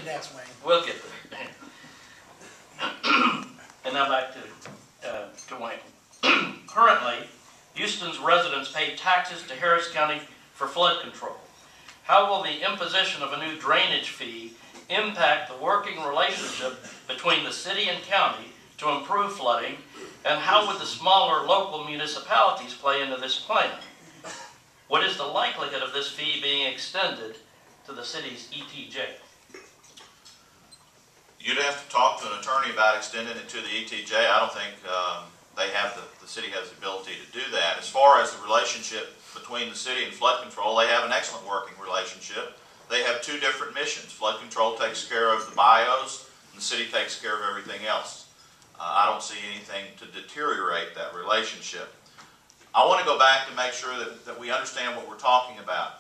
you next, Wayne. We'll get there. And now back to Wayne. Currently, Houston's residents pay taxes to Harris County for flood control. How will the imposition of a new drainage fee impact the working relationship between the city and county to improve flooding, and how would the smaller local municipalities play into this plan? What is the likelihood of this fee being extended to the city's ETJ? You'd have to talk to an attorney about extending it to the ETJ. I don't think they have the city has the ability to do that. As far as the relationship between the city and flood control, they have an excellent working relationship. They have two different missions. Flood control takes care of the bios, and the city takes care of everything else. I don't see anything to deteriorate that relationship. I want to go back to make sure that we understand what we're talking about.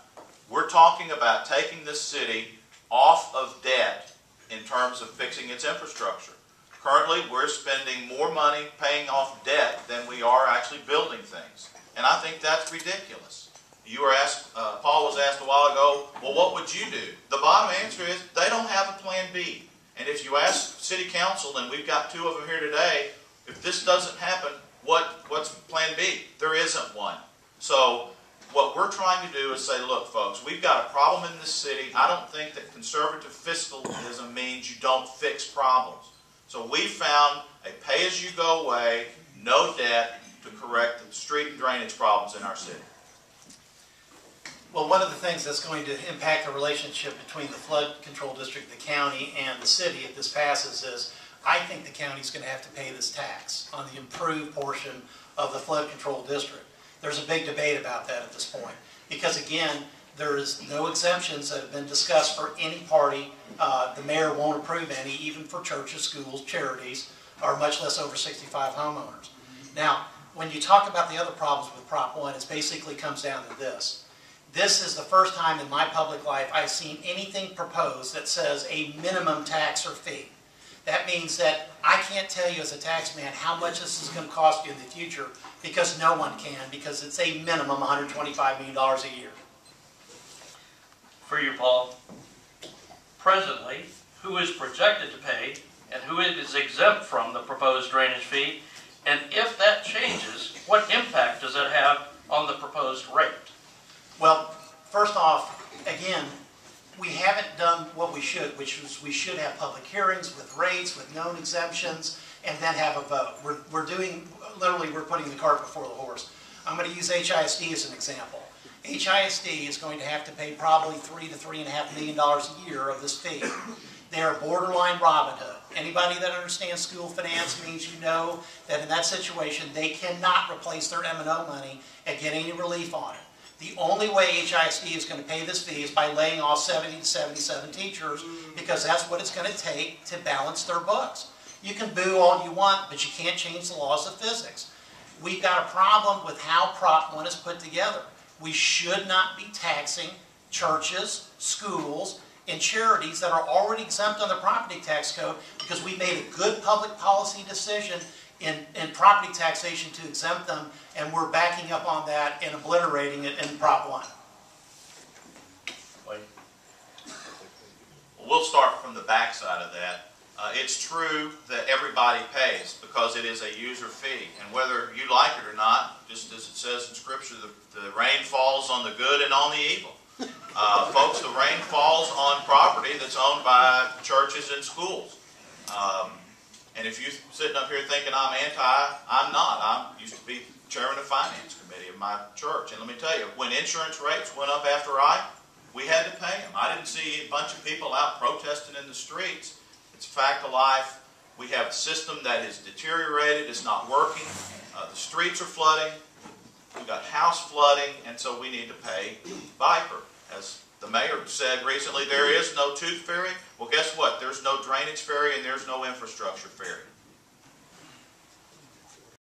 We're talking about taking this city off of debt in terms of fixing its infrastructure. Currently, we're spending more money paying off debt than we are actually building things. And I think that's ridiculous. You were asked, Paul was asked a while ago, well, what would you do? The bottom answer is they don't have a plan B. And if you ask City Council, and we've got two of them here today, if this doesn't happen, what's plan B? There isn't one. So what we're trying to do is say, look, folks, we've got a problem in this city. I don't think that conservative fiscalism means you don't fix problems. So we found a pay-as-you-go way, no debt, to correct the street and drainage problems in our city. Well, one of the things that's going to impact the relationship between the flood control district, the county, and the city if this passes is I think the county's going to have to pay this tax on the improved portion of the flood control district. There's a big debate about that at this point because, again, there is no exemptions that have been discussed for any party. The mayor won't approve any, even for churches, schools, charities, or much less over 65 homeowners. Now, when you talk about the other problems with Prop 1, it basically comes down to this. This is the first time in my public life I've seen anything proposed that says a minimum tax or fee. That means that I can't tell you as a tax man how much this is going to cost you in the future because no one can, because it's a minimum $125 million a year. For you, Paul, presently, who is projected to pay and who is exempt from the proposed drainage fee? And if that changes, what impact does that have on the proposed rate? Well, first off, again, we haven't done what we should, which is we should have public hearings with rates, with known exemptions, and then have a vote. We're doing, literally, we're putting the cart before the horse. I'm going to use HISD as an example. HISD is going to have to pay probably $3 to $3.5 million a year of this fee. They're borderline Robin Hood. Anybody that understands school finance means you know that in that situation, they cannot replace their M&O money and get any relief on it. The only way HISD is going to pay this fee is by laying off 70 to 77 teachers because that's what it's going to take to balance their books. You can boo all you want, but you can't change the laws of physics. We've got a problem with how Prop 1 is put together. We should not be taxing churches, schools, and charities that are already exempt on the property tax code because we made a good public policy decision in property taxation to exempt them, and we're backing up on that and obliterating it in Prop 1. Well, we'll start from the back side of that. It's true that everybody pays because it is a user fee, and whether you like it or not, just as it says in Scripture, the rain falls on the good and on the evil. Folks, the rain falls on property that's owned by churches and schools. And if you're sitting up here thinking I'm anti, I'm not. I used to be chairman of the finance committee of my church. And let me tell you, when insurance rates went up after we had to pay them. I didn't see a bunch of people out protesting in the streets. It's a fact of life. We have a system that is deteriorated. It's not working. The streets are flooding. We've got house flooding. And so we need to pay Viper. As the mayor said recently, there is no tooth fairy. Well, guess what? There's no drainage fairy and there's no infrastructure fairy.